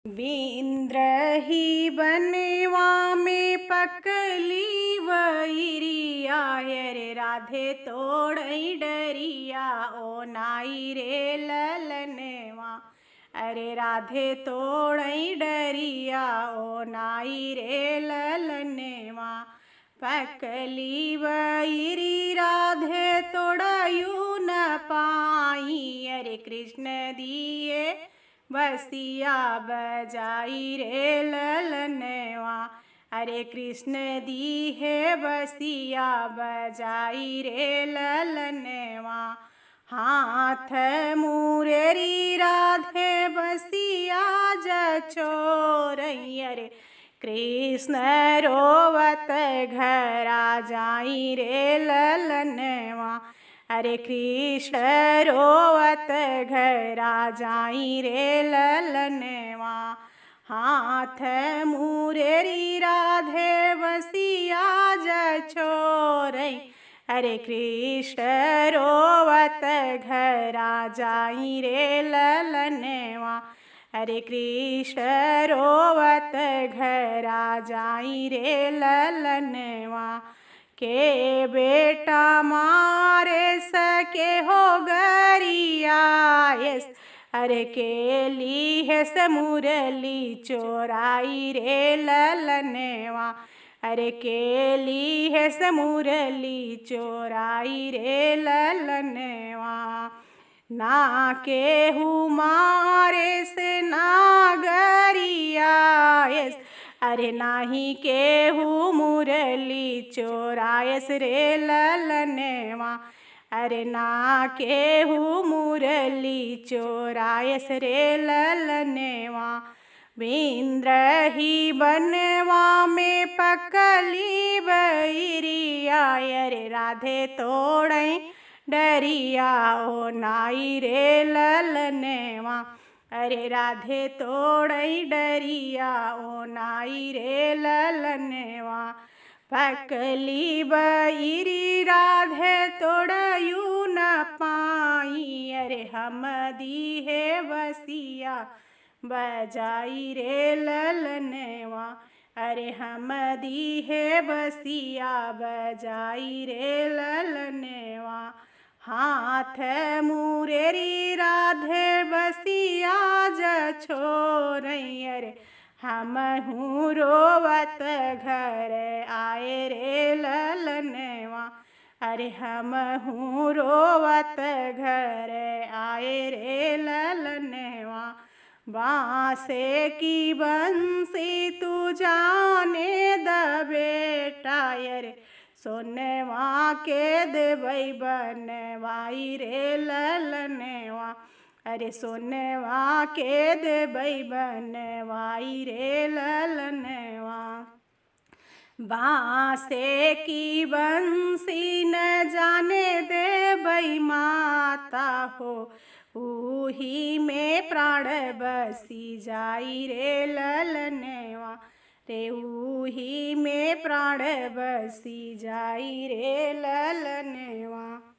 इंद्र ही बनवा में पकली वैरिया, रे राधे तोड़ई डरिया ओ नाई रे ललनवा। अरे राधे तोड़ई डरिया ओ नाई रे ललनवा। पकली वैरी राधे तोड़यू न पाई, अरे कृष्ण दिए बसिया बजाई रे ललनवा। अरे कृष्ण दी है बसिया बजाई रे ललनवा। हाथ मुरेरी राधे बसिया जचोरई, अरे कृष्ण रोवत घरा जाई रे ललनवा। अरे कृष्ण रोवत घरा जाई रे ललनवा। हाथ मुरेरी राधे बसिया जचोरई, अरे कृष्ण रोवत घरा जाई रे ललनवा। अरे कृष्ण रोवत घरा जाई रे ललनवा। के बेटा मारे सके हो गरिया, अरे के ली है मुरली चोराई रे ललनवा। अरे के ली है मुरली चोराई रे ललनवा। ना केहू मारे से नागरिया, अरे नाही केहू मुरली चोरायस रे ललनवा। अरे ना केहू मुरली चोरायस रे ललनवा। इंद्र ही बनवा में पकली वैरिया, अरे राधे तोड़ई डरिया ओ नाई रे ललनवा। अरे राधे तोड़ई डरिया ओ नाई रे ललनवा। पकली वैरी राधे तोड़यू न पाई, अरे हम दी है बसिया बजाई रे ललनवा। अरे हम दी है बसिया बजाई रे ललनवा। हाथ मुरेरी राधे बसिया जछोरई, अरे हम हूँ रोवत घर आए रे ललनवा। अरे हम हूँ रोवत घर आए रे ललनवा। बांसे की बंसी तू जाने द बेटा, अरे सोनवा के देवई बनवाई रे ललनवा। अरे सोनवा के देवई बनवाई रे ललनवा। बांसे की बंसी न जाने देवई माता हो, ऊही में प्राण बसी जाई रे ललनवा। रे ऊही में प्राण बसी जाई रे ललनवा।